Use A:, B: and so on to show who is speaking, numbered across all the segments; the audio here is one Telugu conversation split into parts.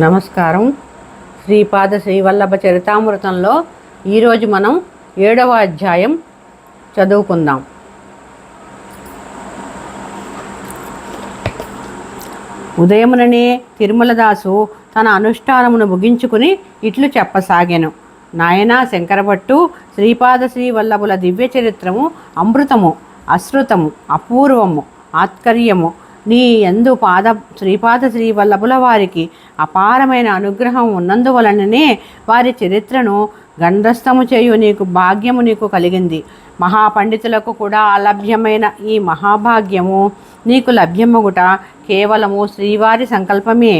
A: నమస్కారం. శ్రీపాద శ్రీవల్లభ చరితామృతంలో ఈరోజు మనం 7వ అధ్యాయం చదువుకుందాం. ఉదయముననే తిరుమలదాసు తన అనుష్ఠానమును ముగించుకుని ఇట్లు చెప్పసాగెను. నాయనా శంకరభట్టు, శ్రీపాద శ్రీవల్లభుల దివ్య చరిత్రము అమృతము, అశ్రుతము, అపూర్వము, ఆత్కర్యము. నీ యందు శ్రీపాద శ్రీవల్లభుల వారికి అపారమైన అనుగ్రహం ఉన్నందువలననే వారి చరిత్రను గంధస్థము చేయు నీకు భాగ్యము నీకు కలిగింది. మహాపండితులకు కూడా అలభ్యమైన ఈ మహాభాగ్యము నీకు లభ్యమగుట కేవలము శ్రీవారి సంకల్పమే.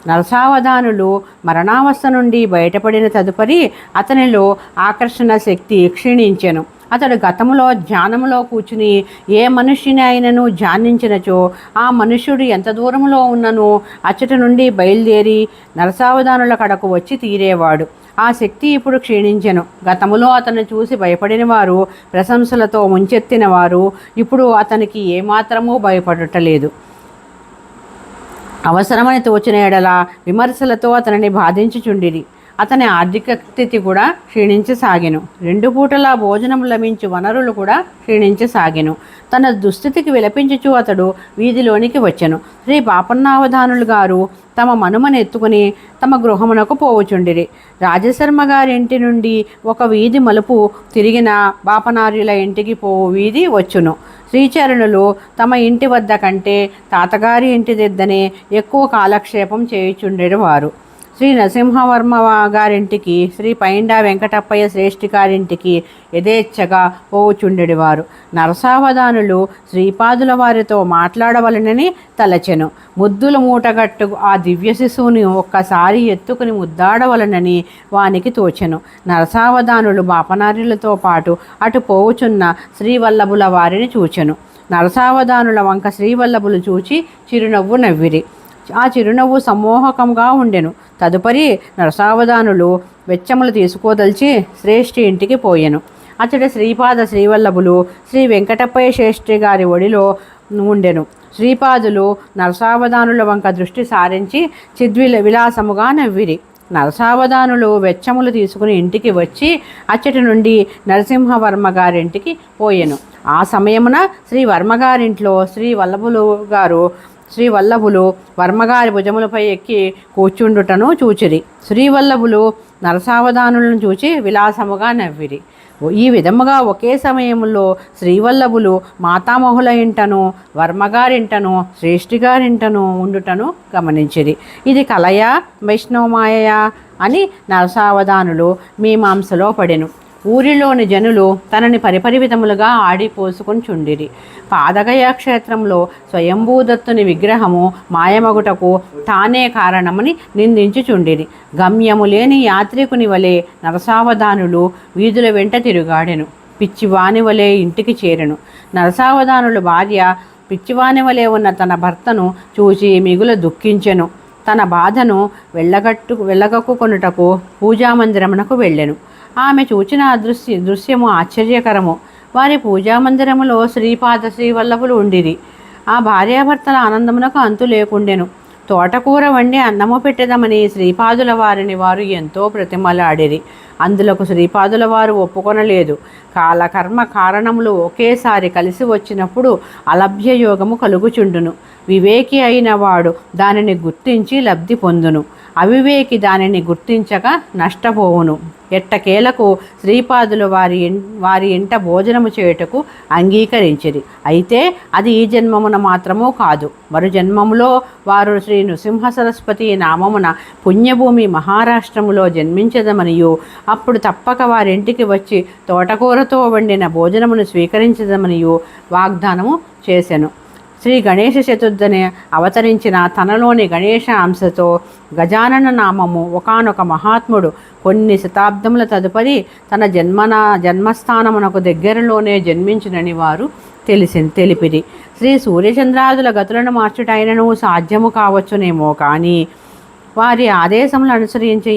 A: నరసావధానులు మరణావస్థ నుండి బయటపడిన తదుపరి అతనిలో ఆకర్షణ శక్తి క్షీణించెను. అతడు గతములో ధ్యానములో కూర్చుని ఏ మనుష్యుని అయినను ధ్యానించినచో ఆ మనుష్యుడు ఎంత దూరంలో ఉన్నను అచ్చటి నుండి బయలుదేరి నరసావధానుల కడకు వచ్చి తీరేవాడు. ఆ శక్తి ఇప్పుడు క్షీణించెను. గతములో అతను చూసి భయపడిన వారు, ప్రశంసలతో ముంచెత్తిన వారు ఇప్పుడు అతనికి ఏమాత్రమూ భయపడటలేదు. అవసరమని తోచిన ఎడల విమర్శలతో అతనిని బాధించుచుండిరి. అతని ఆర్థిక స్థితి కూడా క్షీణించసాగెను. 2 పూటలా భోజనం లభించు వనరులు కూడా క్షీణించసాగెను. తన దుస్థితికి విలపించుచు అతడు వీధిలోనికి వచ్చెను. శ్రీ పాపన్నావధానులు గారు తమ మనుమను ఎత్తుకుని తమ గృహమునకు పోవుచుండిరి. రాజశర్మ గారి ఇంటి నుండి ఒక వీధి మలుపు తిరిగిన బాపనార్యుల ఇంటికి పోవు వీధి వచ్చును. శ్రీచరణులు తమ ఇంటి వద్ద కంటే తాతగారి ఇంటి దగ్గరనే ఎక్కువ కాలక్షేపం చేయుచుండేవారు. శ్రీ నరసింహవర్మ గారింటికి, శ్రీ పైండా వెంకటప్పయ్య శ్రేష్ఠి గారింటికి యథేచ్ఛగా పోవుచుండెడివారు. నరసావధానులు శ్రీపాదుల వారితో మాట్లాడవలనని తలచెను. ముద్దుల మూటగట్టు ఆ దివ్య శిశువుని ఒక్కసారి ఎత్తుకుని ముద్దాడవలనని వానికి తోచెను. నరసావధానులు బాపనార్యులతో పాటు అటు పోవుచున్న శ్రీవల్లభుల వారిని చూచెను. నరసావధానుల వంక శ్రీవల్లభులు చూచి చిరునవ్వు నవ్విరి. ఆ చిరునవ్వు సమ్మోహకంగా ఉండెను. తదుపరి నరసావధానులు వెచ్చములు తీసుకోదలిచి శ్రేష్ఠి ఇంటికి పోయెను. అతడి శ్రీపాద శ్రీవల్లభులు శ్రీ వెంకటప్పయ్య శ్రేష్ఠి గారి ఒడిలో ఉండెను. శ్రీపాదులు నరసావధానుల వంక దృష్టి సారించి విలాసముగా నవ్విరి. నరసావధానులు వెచ్చములు తీసుకుని ఇంటికి వచ్చి అచ్చటి నుండి నరసింహవర్మ గారింటికి పోయెను. ఆ సమయమున శ్రీ వర్మగారింట్లో శ్రీవల్లభులు వర్మగారి భుజములపై ఎక్కి కూర్చుండుటను చూచిరి. శ్రీవల్లభులు నరసావధానులను చూచి విలాసముగా నవ్విరి. ఈ విధముగా ఒకే సమయంలో శ్రీవల్లభులు మాతామహుల ఇంటను, వర్మగారింటను, శ్రేష్ఠి గారింటను ఉండుటను గమనించిరి. ఇది కలయా వైష్ణవమాయయా అని నరసావధానులు మీమాంసలో పడెను. ఊరిలోని జనులు తనని పరిపరివిధములుగా ఆడిపోసుకొని చుండిరి. పాదగయ క్షేత్రంలో స్వయంభూదత్తుని విగ్రహము మాయమగుటకు తానే కారణమని నిందించుచుండిరి. గమ్యము లేని యాత్రికుని వలె నరసావధానులు వీధుల వెంట తిరుగాడెను. పిచ్చివాని వలె ఇంటికి చేరెను. నరసావధానులు భార్య పిచ్చివాని వలె ఉన్న తన భర్తను చూచి మిగుల దుఃఖించెను. తన బాధను వెళ్ళగక్కుకొనుటకు పూజామందిరమునకు వెళ్ళెను. ఆమె చూచిన దృశ్యము ఆశ్చర్యకరము. వారి పూజామందిరములో శ్రీపాద శ్రీవల్లభులు ఉండిరి. ఆ భార్యాభర్తల ఆనందమునకు అంతు లేకుండెను. తోటకూర వండి అన్నము పెట్టెదమని శ్రీపాదుల వారిని వారు ఎంతో ప్రతిమలాడిరి. అందులకు శ్రీపాదుల వారు ఒప్పుకొనలేదు. కాలకర్మ కారణములు ఒకేసారి కలిసి వచ్చినప్పుడు అలభ్య యోగము కలుగుచుండును. వివేకి అయిన వాడు దానిని గుర్తించి లబ్ధి పొందును. అవివేకి దానిని గుర్తించక నష్టపోవును. ఎట్టకేలకు శ్రీపాదులు వారి ఇంట భోజనము చేయుటకు అంగీకరించిరి. అయితే అది ఈ జన్మమున మాత్రమూ కాదు, మరు జన్మములో వారు శ్రీ నృసింహ సరస్వతి నామమున పుణ్యభూమి మహారాష్ట్రములో జన్మించదమనియు అప్పుడు తప్పక వారింటికి వచ్చి తోటకూరతో వండిన భోజనమును స్వీకరించదమనియు వాగ్దానము చేసెను. శ్రీ గణేశ చతుర్థిని అవతరించిన తనలోని గణేశ అంశతో గజానన నామము ఒకానొక మహాత్ముడు కొన్ని శతాబ్దముల తదుపరి తన జన్మస్థానమునకు దగ్గరలోనే జన్మించునని వారు తెలిపిరి. శ్రీ సూర్యచంద్రాదుల గతులను మార్చుటైనను సాధ్యము కావచ్చునేమో కానీ వారి ఆదేశములను అనుసరించే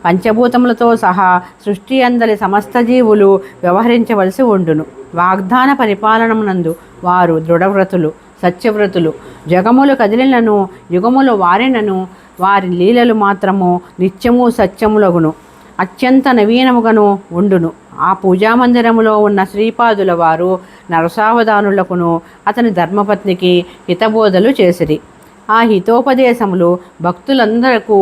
A: పంచభూతములతో సహా సృష్టి అందలి సమస్త జీవులు వ్యవహరించవలసి ఉండును. వాగ్దాన పరిపాలనమునందు వారు దృఢవ్రతులు, సత్యవ్రతులు. జగములు కదిలినను యుగములు వారినను వారి లీలలు మాత్రము నిత్యము సత్యములగును, అత్యంత నవీనముగను ఉండును. ఆ పూజామందిరములో ఉన్న శ్రీపాదుల వారు నరసావధానులకును అతని ధర్మపత్నికి హితబోధలు చేసిరి. ఆ హితోపదేశములు భక్తులందరకు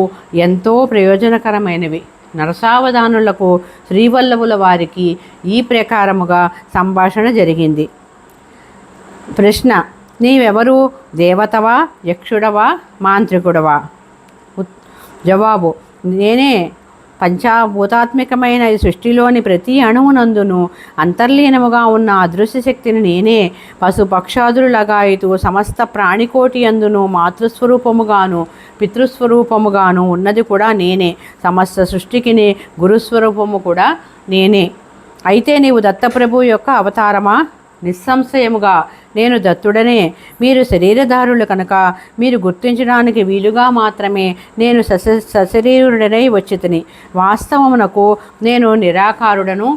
A: ఎంతో ప్రయోజనకరమైనవి. నరసావధానులకు శ్రీవల్లభుల వారికి ఈ ప్రకారముగా సంభాషణ జరిగింది. ప్రశ్న: నీవెవరు? దేవతవా, యక్షుడవా, మాంత్రికుడవా? జవాబు: నేనే. పంచభూతాత్మికమైన ఈ సృష్టిలోని ప్రతి అణువునందును అంతర్లీనముగా ఉన్న అదృశ్య శక్తిని నేనే. పశుపక్షాదులగాయితూ సమస్త ప్రాణికోటి అందును మాతృస్వరూపముగాను పితృస్వరూపముగాను ఉన్నది కూడా నేనే. సమస్త సృష్టికి గురుస్వరూపము కూడా నేనే. అయితే నీవు దత్తప్రభు యొక్క అవతారమా? నిస్సంశయముగా నేను దత్తుడనే. మీరు శరీరధారులు కనుక మీరు గుర్తించడానికి వీలుగా మాత్రమే నేను సశరీరుడనై వచ్చితిని. వాస్తవమునకు నేను నిరాకారుడను,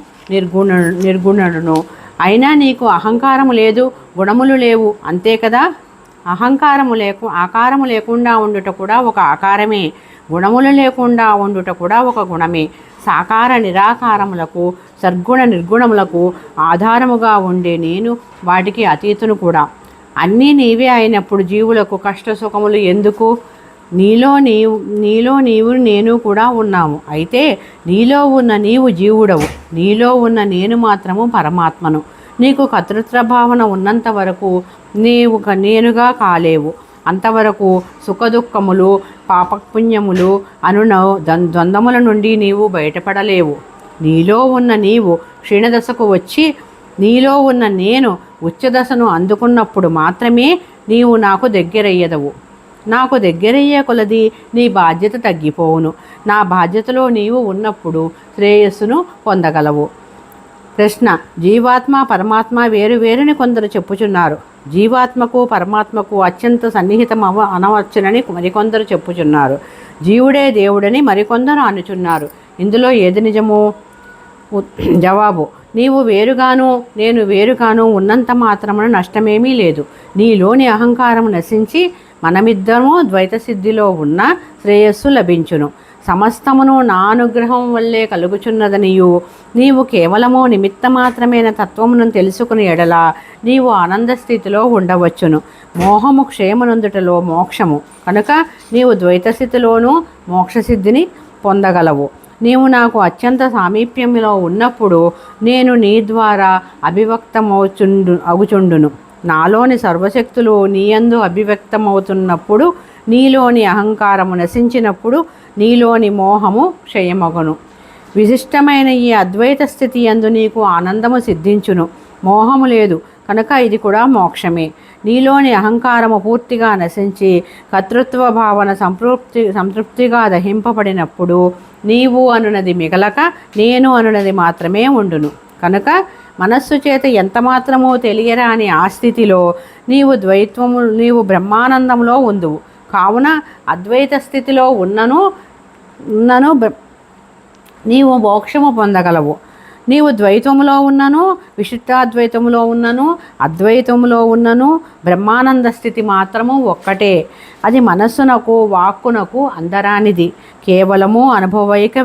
A: నిర్గుణుడను. అయినా నీకు అహంకారము లేదు, గుణములు లేవు, అంతే కదా? ఆకారము లేకుండా ఉండుట కూడా ఒక ఆకారమే, గుణములు లేకుండా ఉండుట కూడా ఒక గుణమే. సాకార నిరాకారములకు, సద్గుణ నిర్గుణములకు ఆధారముగా ఉండే నేను వాటికి అతీతును కూడా. అన్నీ నీవే అయినప్పుడు జీవులకు కష్టసుఖములు ఎందుకు? నీలో నీవు నేను కూడా ఉన్నాము. అయితే నీలో ఉన్న నీవు జీవుడవు, నీలో ఉన్న నేను మాత్రము పరమాత్మను. నీకు కర్తృత్వ భావన ఉన్నంత వరకు నీవు నేనుగా కాలేవు. అంతవరకు సుఖదుఖములు, పాపపుణ్యములు అను ద్వంద్వముల నుండి నీవు బయటపడలేవు. నీలో ఉన్న నీవు క్షీణదశకు వచ్చి నీలో ఉన్న నేను ఉచ్చదశను అందుకున్నప్పుడు మాత్రమే నీవు నాకు దగ్గరయ్యదవు. నాకు దగ్గరయ్యే కొలది నీ బాధ్యత తగ్గిపోవును. నా బాధ్యతలో నీవు ఉన్నప్పుడు శ్రేయస్సును పొందగలవు. ప్రశ్న: జీవాత్మ పరమాత్మ వేరు వేరుని కొందరు చెప్పుచున్నారు. జీవాత్మకు పరమాత్మకు అత్యంత సన్నిహితం అనవచ్చునని మరికొందరు చెప్పుచున్నారు. జీవుడే దేవుడని మరికొందరు అనుచున్నారు. ఇందులో ఏది నిజము? జవాబు: నీవు వేరుగాను నేను వేరుగాను ఉన్నంత మాత్రమున నష్టమేమీ లేదు. నీలోని అహంకారం నశించి మనమిద్దరము ద్వైత సిద్ధిలో ఉన్న శ్రేయస్సు లభించును. సమస్తమును నా అనుగ్రహం వల్లే కలుగుచున్నదనియు నీవు కేవలము నిమిత్త మాత్రమైన తత్వమును తెలుసుకుని ఎడల నీవు ఆనంద స్థితిలో ఉండవచ్చును. మోహము క్షేమనందుటలో మోక్షము కనుక నీవు ద్వైత స్థితిలోనూ మోక్షసిద్ధిని పొందగలవు. నీవు నాకు అత్యంత సామీప్యంలో ఉన్నప్పుడు నేను నీ ద్వారా అగుచుండును. నాలోని సర్వశక్తులు నీయందు అభివ్యక్తమవుతున్నప్పుడు, నీలోని అహంకారము నశించినప్పుడు నీలోని మోహము క్షయమగును. విశిష్టమైన ఈ అద్వైత స్థితి యందు నీకు ఆనందము సిద్ధించును. మోహము లేదు కనుక ఇది కూడా మోక్షమే. నీలోని అహంకారము పూర్తిగా నశించి కర్తృత్వ భావన సంతృప్తిగా దహింపబడినప్పుడు నీవు అనునది మిగలక నేను అనునది మాత్రమే ఉండును. కనుక మనస్సు చేత ఎంతమాత్రమో తెలియరాని ఆ స్థితిలో నీవు బ్రహ్మానందంలో ఉందువు. కావున అద్వైత స్థితిలో ఉన్నను నీవు మోక్షము పొందగలవు. నీవు ద్వైతములో ఉన్నను, విశిష్టాద్వైతములో ఉన్నను, అద్వైతములో ఉన్నను బ్రహ్మానంద స్థితి మాత్రము ఒక్కటే. అది మనస్సునకు వాక్కునకు అందరానిది. కేవలము అనుభవైక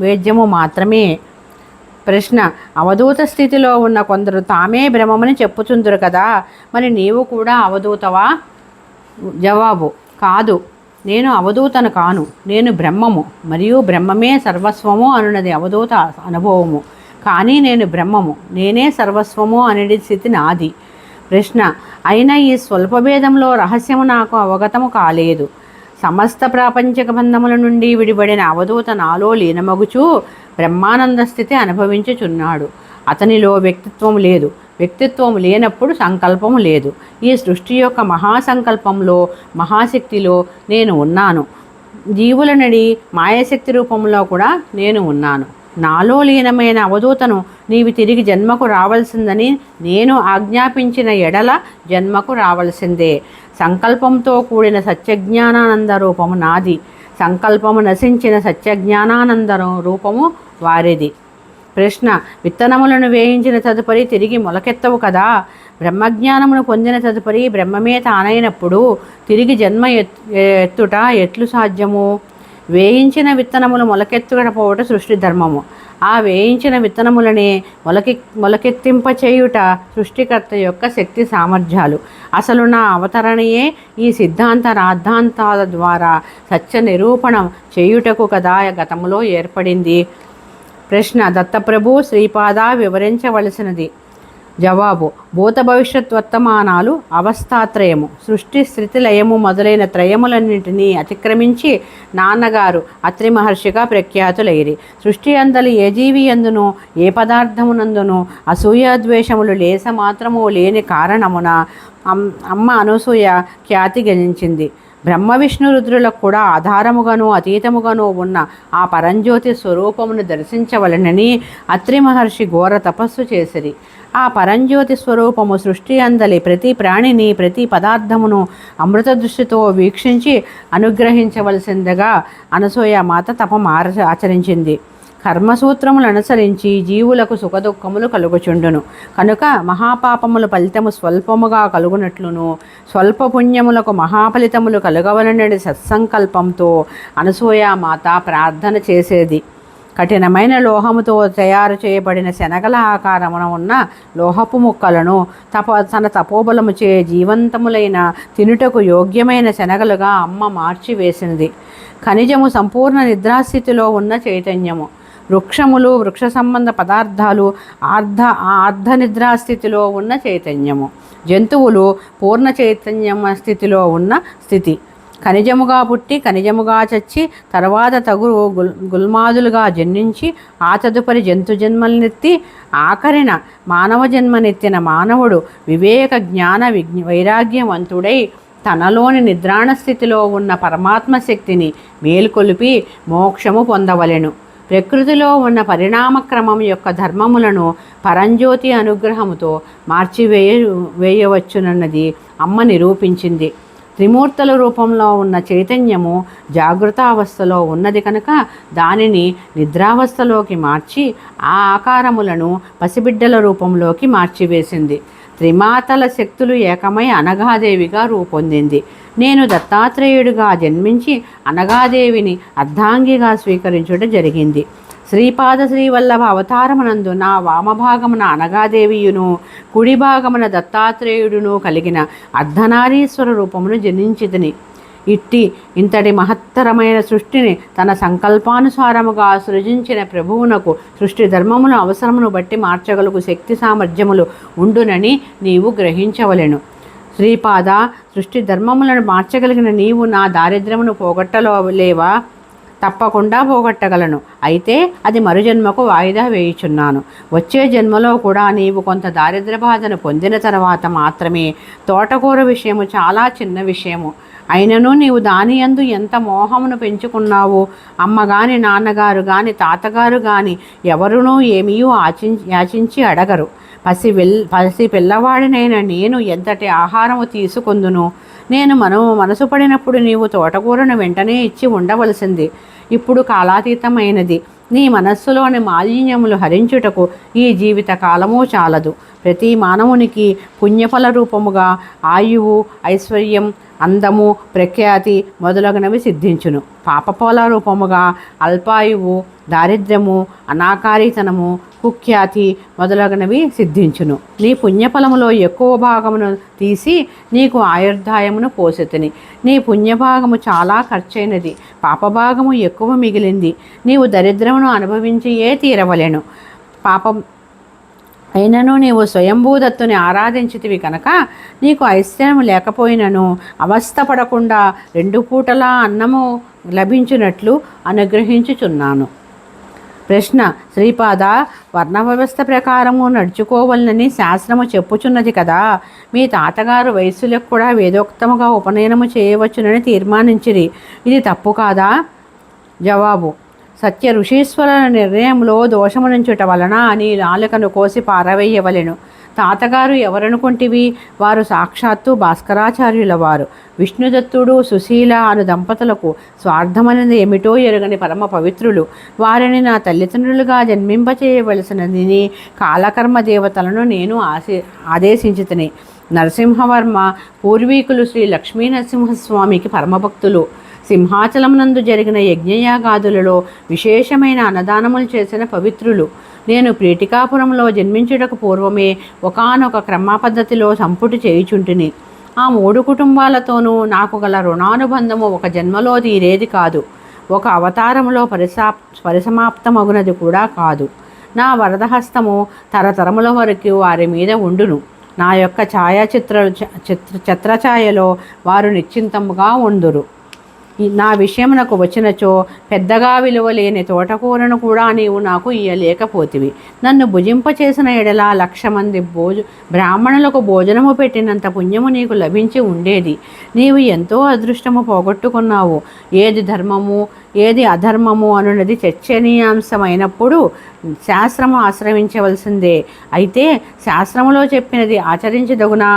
A: వేద్యము మాత్రమే. ప్రశ్న: అవధూత స్థితిలో ఉన్న కొందరు తామే బ్రహ్మమని చెప్పుచుందురు కదా, మరి నీవు కూడా అవధూతవా? జవాబు: కాదు, నేను అవధూతను కాను. నేను బ్రహ్మము, మరియు బ్రహ్మమే సర్వస్వము అనున్నది అవధూత అనుభవము. కానీ నేను బ్రహ్మము, నేనే సర్వస్వము అనేది స్థితి నాది. ప్రశ్న: అయినా ఈ స్వల్పభేదంలో రహస్యము నాకు అవగతము కాలేదు. సమస్త ప్రాపంచిక బంధముల నుండి విడిపడిన అవధూత నాలో లీనమగుచూ బ్రహ్మానంద స్థితి అనుభవించుచున్నాడు. అతనిలో వ్యక్తిత్వం లేదు. వ్యక్తిత్వం లేనప్పుడు సంకల్పము లేదు. ఈ సృష్టి యొక్క మహాసంకల్పంలో, మహాశక్తిలో నేను ఉన్నాను. జీవుల నడి మాయాశక్తి రూపంలో కూడా నేను ఉన్నాను. నాలో లీనమైన అవధూతను నీవు తిరిగి జన్మకు రావాల్సిందని నేను ఆజ్ఞాపించిన ఎడల జన్మకు రావాల్సిందే. సంకల్పంతో కూడిన సత్యజ్ఞానానంద రూపము నాది. సంకల్పము నశించిన సత్యజ్ఞానానంద రూపము వారిది. ప్రశ్న: విత్తనములను వేయించిన తదుపరి తిరిగి మొలకెత్తవు కదా, బ్రహ్మజ్ఞానమును పొందిన తదుపరి బ్రహ్మమే తానైనప్పుడు తిరిగి జన్మ ఎత్తుట ఎట్లు సాధ్యము? వేయించిన విత్తనములు మొలకెత్తుకపోవట సృష్టి ధర్మము. ఆ వేయించిన విత్తనములనే మొలకెత్తింపచేయుట సృష్టికర్త యొక్క శక్తి సామర్థ్యాలు. అసలు నా అవతరణయే ఈ సిద్ధాంత రాద్ధాంతాల ద్వారా సత్య నిరూపణం చేయుటకు కదా గతములో ఏర్పడింది. ప్రశ్న: దత్తప్రభు శ్రీపాద వివరించవలసినది. జవాబు: భూత భవిష్యత్ వర్తమానాలు అవస్థాత్రయము, సృష్టి స్థితి లయము మొదలైన త్రయములన్నింటినీ అతిక్రమించి నాన్నగారు అత్రి మహర్షిగా ప్రఖ్యాతులైరి. సృష్టి అందలి ఏ జీవి అందును ఏ పదార్థమునందును అసూయాద్వేషములు లేస మాత్రము లేని కారణమున అమ్మ అనసూయ ఖ్యాతి గణించింది. బ్రహ్మ విష్ణు రుద్రులకు కూడా ఆధారముగాను అతీతముగాను ఉన్న ఆ పరంజ్యోతి స్వరూపమును దర్శించవలనని అత్రి మహర్షి ఘోర తపస్సు చేసిరి. ఆ పరంజ్యోతి స్వరూపము సృష్టి అందలి ప్రతి ప్రాణిని ప్రతి పదార్థమును అమృత దృష్టితో వీక్షించి అనుగ్రహించవలసిందిగా అనసూయ మాత తపం ఆచరించింది. కర్మసూత్రములు అనుసరించి జీవులకు సుఖదుఖములు కలుగుచుండును కనుక మహాపాపముల ఫలితము స్వల్పముగా కలుగునట్లును స్వల్ప పుణ్యములకు మహాఫలితములు కలుగవలనని సత్సంకల్పంతో అనసూయ మాత ప్రార్థన చేసేది. కఠినమైన లోహముతో తయారు చేయబడిన శనగల ఆకారమున ఉన్న లోహపు ముక్కలను తన తపోబలముచే జీవంతములైన తినుటకు యోగ్యమైన శనగలుగా అమ్మ మార్చివేసినది. ఖనిజము సంపూర్ణ నిద్రాస్థితిలో ఉన్న చైతన్యము, వృక్షములు వృక్ష సంబంధ పదార్థాలు అర్ధ నిద్రాస్థితిలో ఉన్న చైతన్యము, జంతువులు పూర్ణ చైతన్యం స్థితిలో ఉన్న స్థితి. ఖనిజముగా పుట్టి ఖనిజముగా చచ్చి తర్వాత గుల్మాదులుగా జన్మించి ఆ తదుపరి జంతు జన్మలనెత్తి ఆఖరిన మానవ జన్మనెత్తిన మానవుడు వివేక జ్ఞాన వైరాగ్యవంతుడై తనలోని నిద్రాణ స్థితిలో ఉన్న పరమాత్మ శక్తిని మేల్కొలిపి మోక్షము పొందవలెను. ప్రకృతిలో ఉన్న పరిణామక్రమం యొక్క ధర్మములను పరంజ్యోతి అనుగ్రహముతో వేయవచ్చునన్నది అమ్మ నిరూపించింది. త్రిమూర్తుల రూపంలో ఉన్న చైతన్యము జాగృతావస్థలో ఉన్నది కనుక దానిని నిద్రావస్థలోకి మార్చి ఆ ఆకారములను పసిబిడ్డల రూపంలోకి మార్చివేసింది. త్రిమాతల శక్తులు ఏకమై అనఘాదేవిగా రూపొందింది. నేను దత్తాత్రేయుడిగా జన్మించి అనఘాదేవిని అర్ధాంగిగా స్వీకరించుట జరిగింది. శ్రీపాద శ్రీవల్లభ అవతారమునందు నా వామభాగమున అనఘాదేవియును కుడి భాగమున దత్తాత్రేయుడును కలిగిన అర్ధనారీశ్వర రూపమును జనించితిని. ఇంతటి మహత్తరమైన సృష్టిని తన సంకల్పానుసారముగా సృజించిన ప్రభువునకు సృష్టి ధర్మమును అవసరమును బట్టి మార్చగలుగు శక్తి సామర్థ్యములు ఉండునని నీవు గ్రహించవలెను. శ్రీపాద, సృష్టి ధర్మములను మార్చగలిగిన నీవు నా దారిద్ర్యమును పోగొట్టలేవా? తప్పకుండా పోగొట్టగలను. అయితే అది మరుజన్మకు వాయిదా వేయుచున్నాను. వచ్చే జన్మలో కూడా నీవు కొంత దారిద్ర్య బాధను పొందిన తర్వాత మాత్రమే. తోటకూర విషయము చాలా చిన్న విషయము అయినను నీవు దాని యందు ఎంత మోహమును పెంచుకున్నావు. అమ్మ గాని నాన్నగారు గాని తాతగారు గాని ఎవరునూ ఏమీ యాచించి అడగరు. పసి పిల్లవాడినైన నేను ఎంతటి ఆహారము తీసుకొందును. నేను మనసు పడినప్పుడు నీవు తోటకూరను వెంటనే ఇచ్చి ఉండవలసింది. ఇప్పుడు కాలాతీతమైనది. నీ మనస్సులోని మాలిన్యములు హరించుటకు ఈ జీవిత కాలము చాలదు. ప్రతి మానవునికి పుణ్యఫల రూపముగా ఆయువు, ఐశ్వర్యం, అందము, ప్రఖ్యాతి మొదలగునవి సిద్ధించును. పాపఫల రూపముగా అల్పాయువు, దారిద్ర్యము, అనాకారితనము, కుఖ్యాతి మొదలగునవి సిద్ధించును. నీ పుణ్యఫలములో ఎక్కువ భాగమును తీసి నీకు ఆయుర్దాయమును పోసెతిని. నీ పుణ్యభాగము చాలా ఖర్చైనది, పాపభాగము ఎక్కువ మిగిలింది. నీవు దరిద్రమును అనుభవించియే తీరవలెను. పాపం అయినను నీవు స్వయంభూదత్తుని ఆరాధించితివి కనుక నీకు ఐశ్వర్యము లేకపోయినను అవస్థపడకుండా 2 పూటలా అన్నము లభించినట్లు అనుగ్రహించుచున్నాను. ప్రశ్న: శ్రీపాద, వర్ణ వ్యవస్థ ప్రకారము నడుచుకోవాలని శాస్త్రము చెప్పుచున్నది కదా. మీ తాతగారు వయస్సులకు కూడా వేదోక్తముగా ఉపనయనము చేయవచ్చునని తీర్మానించిరి. ఇది తప్పు కాదా? జవాబు: సత్య ఋషీశ్వరుల నిర్ణయంలో దోషమునుంచుట వలన నీ నాలుకను కోసి పారవేయవలెను. తాతగారు ఎవరనుకుంటివి? వారు సాక్షాత్తు భాస్కరాచార్యుల వారు. విష్ణుదత్తుడు సుశీల అను దంపతులకు స్వార్థమనేది ఏమిటో ఎరుగని పరమ పవిత్రులు. వారిని నా తల్లిదండ్రులుగా జన్మింపచేయవలసినది కాలకర్మ దేవతలను నేను ఆదేశించితిని. నరసింహవర్మ పూర్వీకులు శ్రీ లక్ష్మీ నరసింహస్వామికి పరమభక్తులు. సింహాచలమునందు జరిగిన యజ్ఞయాగాదులలో విశేషమైన అన్నదానములు చేసిన పవిత్రులు. నేను ప్రీటికాపురంలో జన్మించుటకు పూర్వమే ఒకానొక క్రమ పద్ధతిలో సంపుటి చేయుచుంటిని. ఆ 3 కుటుంబాలతోనూ నాకు గల రుణానుబంధము ఒక జన్మలో తీరేది కాదు, ఒక అవతారములో పరిసమాప్తమగునది కూడా కాదు. నా వరదహస్తము తరతరముల వరకు వారి మీద ఉండును. నా యొక్క ఛత్రఛాయలో వారు నిశ్చింతముగా ఉందురు. నా విషయమునకు వచ్చినచో పెద్దగా విలువ లేని తోటకూరను కూడా నీవు నాకు ఇయ్యలేకపోతివి. నన్ను భుజింపచేసిన ఎడల 1,00,000 మంది బ్రాహ్మణులకు భోజనము పెట్టినంత పుణ్యము నీకు లభించి ఉండేది. నీవు ఎంతో అదృష్టము పోగొట్టుకున్నావు. ఏది ధర్మము ఏది అధర్మము అనున్నది చర్చనీయాంశమైనప్పుడు శాస్త్రము ఆశ్రయించవలసిందే. అయితే శాస్త్రములో చెప్పినది ఆచరించదగునా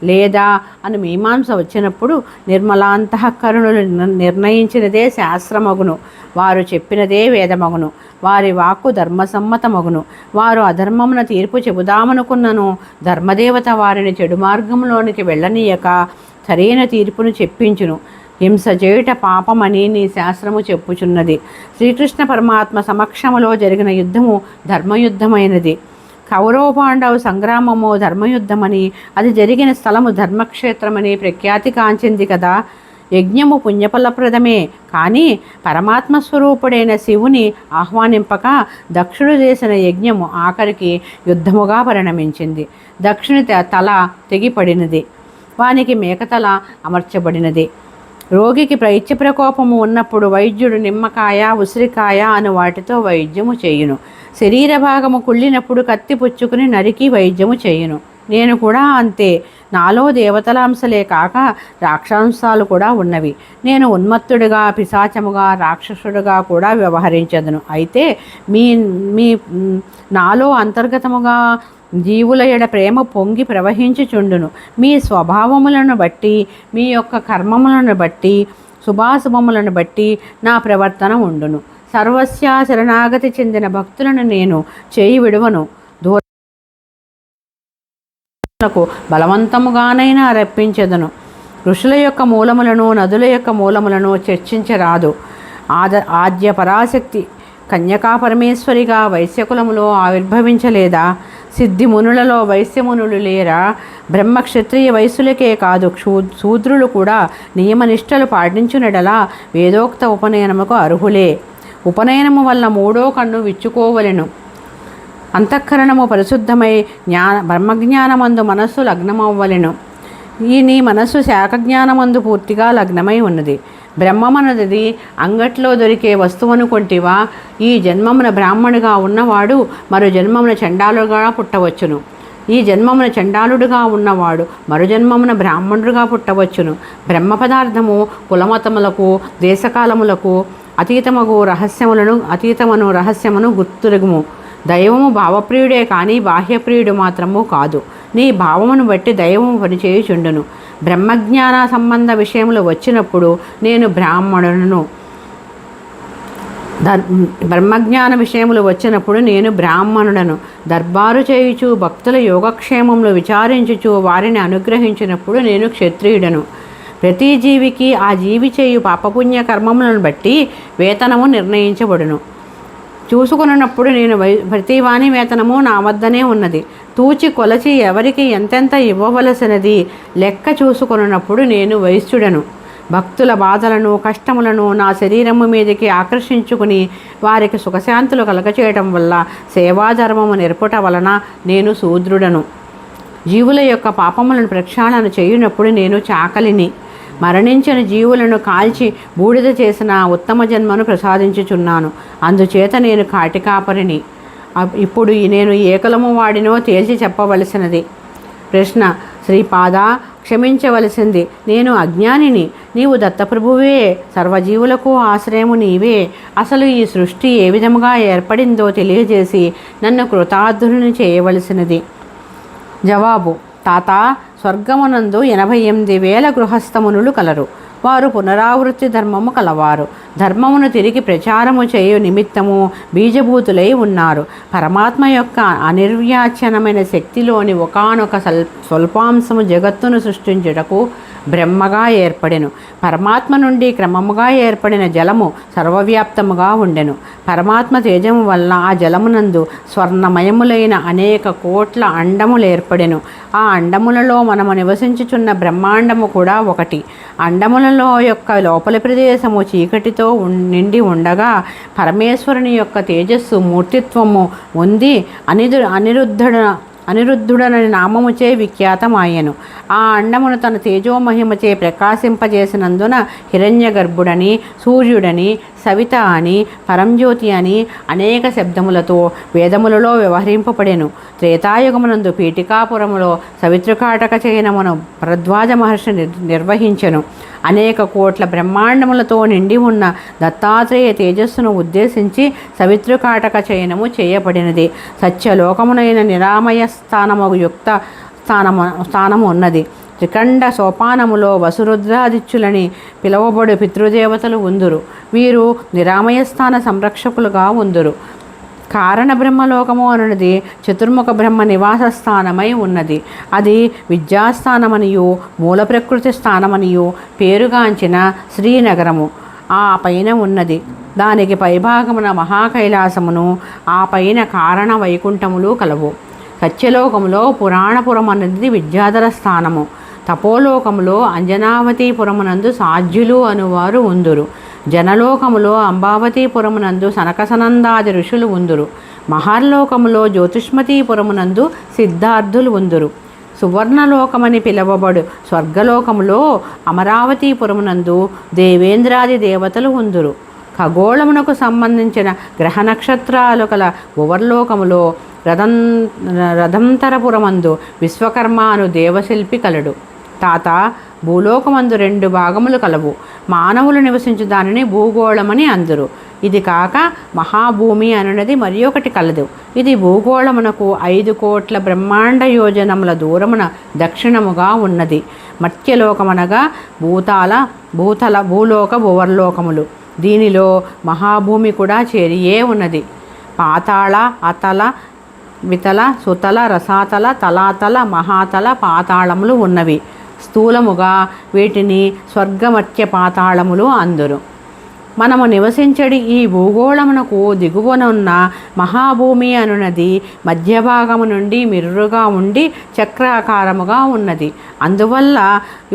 A: లేదా అని మీమాంస వచ్చినప్పుడు నిర్మలాంతఃకరణులు నిర్ణయించినదే శాస్త్రమగును. వారు చెప్పినదే వేదమగును. వారి వాక్కు ధర్మసమ్మతమగును. వారు అధర్మమున తీర్పు చెబుదామనుకున్నను ధర్మదేవత వారిని చెడు మార్గంలోనికి వెళ్ళనీయక సరైన తీర్పును చెప్పించును. హింస చేయుట పాపమని నీ శాస్త్రము చెప్పుచున్నది. శ్రీకృష్ణ పరమాత్మ సమక్షములో జరిగిన యుద్ధము ధర్మయుద్ధమైనది. కౌరవ పాండవ సంగ్రామము ధర్మయుద్ధమని, అది జరిగిన స్థలము ధర్మక్షేత్రమని ప్రఖ్యాతి కాంచింది కదా. యజ్ఞము పుణ్యఫలప్రదమే, కానీ పరమాత్మ స్వరూపుడైన శివుని ఆహ్వానింపక దక్షుడు చేసిన యజ్ఞము ఆఖరికి యుద్ధముగా పరిణమించింది. దక్షుని తల తెగిపడినది, వానికి మేకతల అమర్చబడినది. రోగికి పైత్య ప్రకోపము ఉన్నప్పుడు వైద్యుడు నిమ్మకాయ ఉసిరికాయ అను వాటితో వైద్యము చేయును. శరీర భాగము కుళ్ళినప్పుడు కత్తి పుచ్చుకుని నరికి వైద్యము చేయును. నేను కూడా అంతే. నాలో దేవతల అంశలే కాక రాక్షసాంశాలు కూడా ఉన్నవి. నేను ఉన్మత్తుడిగా, పిశాచముగా, రాక్షసుడిగా కూడా వ్యవహరించదును. అయితే మీ మీ నాలో అంతర్గతముగా జీవుల ఎడ ప్రేమ పొంగి ప్రవహించుచుండును. మీ స్వభావములను బట్టి, మీ యొక్క కర్మములను బట్టి, శుభాశుభములను బట్టి నా ప్రవర్తన ఉండును. సర్వస్య శరణాగతి చెందిన భక్తులను నేను చేయి విడువను. దూరకు బలవంతముగానైనా రప్పించెదను. ఋషుల యొక్క మూలములను, నదుల యొక్క మూలములను చర్చించరాదు. ఆద్య పరాశక్తి కన్యకా పరమేశ్వరిగా వైశ్యకులములో ఆవిర్భవించలేదా? సిద్ధిమునులలో వైశ్యమునులు లేరా? బ్రహ్మక్షత్రియ వయస్సులకే కాదు, శూద్రులు కూడా నియమనిష్టలు పాటించునడలా వేదోక్త ఉపనయనముకు అర్హులే. ఉపనయనము వల్ల 3వ కన్ను విచ్చుకోవలెను. అంతఃకరణము పరిశుద్ధమై బ్రహ్మజ్ఞానమందు మనస్సు లగ్నమవ్వలెను. నీ మనస్సు శాఖజ్ఞానమందు పూర్తిగా లగ్నమై ఉన్నది. బ్రహ్మమన్నది అంగట్లో దొరికే వస్తువును కొంటివా? ఈ జన్మమున బ్రాహ్మణుగా ఉన్నవాడు మరో జన్మమున చండాలుగా పుట్టవచ్చును. ఈ జన్మమున చండాలుడుగా ఉన్నవాడు మరో జన్మమున బ్రాహ్మణుడుగా పుట్టవచ్చును. బ్రహ్మ పదార్థము కులమతములకు, దేశకాలములకు అతీతమను రహస్యమును గుర్తురగుము. దైవము భావప్రియుడే కానీ బాహ్యప్రియుడు మాత్రము కాదు. నీ భావమును బట్టి దైవము పనిచేయుచుండును. బ్రహ్మజ్ఞాన సంబంధ విషయములు వచ్చినప్పుడు నేను బ్రాహ్మణులను దర్బారు చేయుచు భక్తుల యోగక్షేమములు విచారించుచు వారిని అనుగ్రహించినప్పుడు నేను క్షత్రియుడను. ప్రతి జీవికి ఆ జీవి చేయు పాపపుణ్య కర్మములను బట్టి వేతనము నిర్ణయించబడును. చూసుకున్నప్పుడు నేను ప్రతివాని వేతనము నా వద్దనే ఉన్నది. తూచి కొలచి ఎవరికి ఎంతెంత ఇవ్వవలసినది లెక్క చూసుకున్నప్పుడు నేను వైశ్యుడను. భక్తుల బాధలను, కష్టములను నా శరీరము మీదకి ఆకర్షించుకుని వారికి సుఖశాంతులు కలగచేయటం వల్ల సేవాధర్మము నెరపుట వలన నేను శూద్రుడను. జీవుల యొక్క పాపములను ప్రక్షాళన చేయునప్పుడు నేను చాకలిని. మరణించిన జీవులను కాల్చి బూడిద చేసిన ఉత్తమ జన్మను ప్రసాదించుచున్నాను. అందుచేత నేను కాటికాపరిని. ఇప్పుడు నేను ఏ కులము వాడినో తేల్చి చెప్పవలసినది. ప్రశ్న: శ్రీపాద, క్షమించవలసింది. నేను అజ్ఞానిని. నీవు దత్తప్రభువే. సర్వజీవులకు ఆశ్రయము నీవే. అసలు ఈ సృష్టి ఏ విధముగా ఏర్పడిందో తెలియజేసి నన్ను కృతార్థుని చేయవలసినది. జవాబు: తాత, స్వర్గమునందు 88,000 గృహస్థమునులు కలరు. వారు పునరావృత్తి ధర్మము కలవారు. ధర్మమును తిరిగి ప్రచారము చేయు నిమిత్తము బీజభూతులై ఉన్నారు. పరమాత్మ యొక్క అనిర్వ్యాచనమైన శక్తిలోని ఒకానొక స్వల్పాంశము జగత్తును సృష్టించుటకు బ్రహ్మగా ఏర్పడెను. పరమాత్మ నుండి క్రమముగా ఏర్పడిన జలము సర్వవ్యాప్తముగా ఉండెను. పరమాత్మ తేజము వలన ఆ జలమునందు స్వర్ణమయములైన అనేక కోట్ల అండములు ఏర్పడెను. ఆ అండములలో మనము నివసించుచున్న బ్రహ్మాండము కూడా ఒకటి. అండములలో యొక్క లోపలి ప్రదేశము చీకటితో నిండి ఉండగా పరమేశ్వరుని యొక్క తేజస్సు మూర్తిత్వము ఉంది అనిరుద్ధుడనని నామముచే విఖ్యాతమాయెను. ఆ అండమును తన తేజోమహిమచే ప్రకాశింపజేసినందున హిరణ్య గర్భుడని, సూర్యుడని, సవిత అని, పరంజ్యోతి అని అనేక శబ్దములతో వేదములలో వ్యవహరింపబడెను. త్రేతాయుగమునందు పీఠికాపురములో సవితృకాటక చయనమును భరద్వాజ మహర్షి నిర్వహించెను. అనేక కోట్ల బ్రహ్మాండములతో నిండి ఉన్న దత్తాత్రేయ తేజస్సును ఉద్దేశించి సవితృకాటక చయనము చేయబడినది. సత్యలోకమునైన నిరామయ స్థానము ఉన్నది. త్రికండ సోపానములో వసురుద్రాదిత్యులని పిలువబడు పితృదేవతలు ఉందురు. వీరు నిరామయస్థాన సంరక్షకులుగా ఉందురు. కారణ బ్రహ్మలోకము అనున్నది చతుర్ముఖ బ్రహ్మ నివాస స్థానమై ఉన్నది. అది విద్యాస్థానమనియు మూల ప్రకృతి స్థానమనియు పేరుగాంచిన శ్రీనగరము ఆ పైన ఉన్నది. దానికి పైభాగమున మహాకైలాసమును, ఆ పైన కారణ వైకుంఠములు కలవు. సత్యలోకములో పురాణపురం అనేది విద్యాధర స్థానము. తపోలోకములో అంజనావతీపురమునందు సాధ్యులు అనువారు ఉందురు. జనలోకములో అంబావతీపురమునందు సనకసనందాది ఋషులు ఉందురు. మహర్లోకములో జ్యోతిష్మతీపురమునందు సిద్ధార్థులు ఉందురు. సువర్ణలోకమని పిలువబడు స్వర్గలోకములో అమరావతీపురమునందు దేవేంద్రాది దేవతలు ఉందురు. ఖగోళమునకు సంబంధించిన గ్రహ నక్షత్రాలు కల భువర్లోకములో రథంతరపురమందు విశ్వకర్మ అను దేవశిల్పి కలడు. తాత, భూలోకమందు 2 భాగములు కలవు. మానవులు నివసించు దానిని భూగోళమని అందురు. ఇది కాక మహాభూమి అనున్నది మరి ఒకటి కలదు. ఇది భూగోళమునకు 5 కోట్ల బ్రహ్మాండ యోజనముల దూరమున దక్షిణముగా ఉన్నది. మత్స్యలోకమనగా భూలోక భువర్లోకములు. దీనిలో మహాభూమి కూడా చేరియే ఉన్నది. పాతాళ, అతల, వితల, సుతల, రసాతల, తలాతల, మహాతల పాతాళములు ఉన్నవి. స్థూలముగా వీటిని స్వర్గమత్య పాతాళములు అందురు. మనము నివసించడి ఈ భూగోళమునకు దిగువనున్న మహాభూమి అనున్నది మధ్యభాగము నుండి మిర్రుగా ఉండి చక్రాకారముగా ఉన్నది. అందువల్ల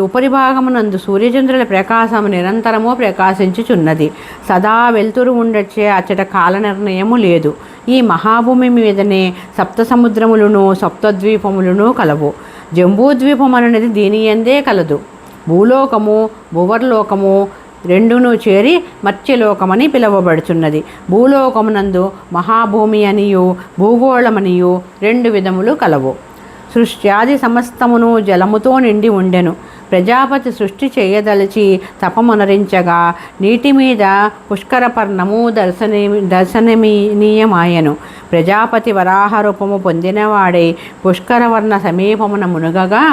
A: ఉపరి భాగమునందు సూర్యచంద్రుల ప్రకాశము నిరంతరము ప్రకాశించుచున్నది. సదా వెలుతురు ఉండొచ్చే అచ్చట కాల నిర్ణయము లేదు. ఈ మహాభూమి మీదనే సప్త సముద్రములను సప్తద్వీపములను కలవు. జంబూద్వీపం అనేది దీని యందే కలదు. భూలోకము భువర్లోకము రెండును చేరి మత్స్యలోకమని పిలువబడుచున్నది. భూలోకమునందు మహాభూమి అనియు భూగోళమనియు 2 విధములు కలవు. సృష్ట్యాది సమస్తమును జలముతో నిండి ఉండెను. ప్రజాపతి సృష్టి చేయదలిచి తపమునరించగా నీటి మీద పుష్కరపర్ణము దర్శనీయమాయెను. ప్రజాపతి వరాహ రూపము పొందినవాడై పుష్కరవర్ణ సమీపమున మునుగగా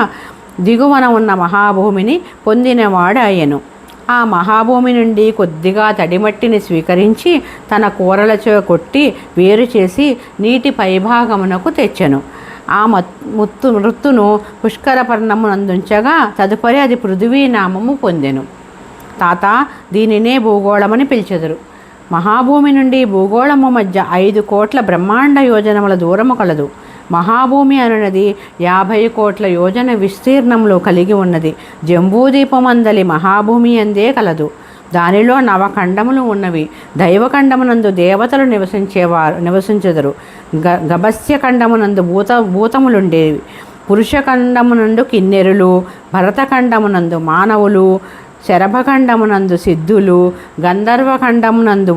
A: దిగువన ఉన్న మహాభూమిని పొందినవాడాయెను. ఆ మహాభూమి నుండి కొద్దిగా తడిమట్టిని స్వీకరించి తన కూరలచో కొట్టి వేరు చేసి నీటి పైభాగమునకు తెచ్చెను. ఆ మృత్తును పుష్కరపర్ణమునందుంచగా తదుపరి అది పృథివీ నామము పొందెను. తాత, దీనినే భూగోళమని పిలిచెదరు. మహాభూమి నుండి భూగోళము మధ్య 5 కోట్ల బ్రహ్మాండ యోజనముల దూరము కలదు. మహాభూమి అనున్నది 50 కోట్ల యోజన విస్తీర్ణంలో కలిగి ఉన్నది. జంబూదీపమందలి మహాభూమి అందే కలదు. దానిలో 9 ఖండములు ఉన్నవి. దైవఖండమునందు దేవతలు నివసించెదరు. గభస్య ఖండమునందు భూతములుండేవి. పురుషఖండమునందు కిన్నెరులు, భరతఖండమునందు మానవులు, శరభఖండమునందు సిద్ధులు, గంధర్వఖండమునందు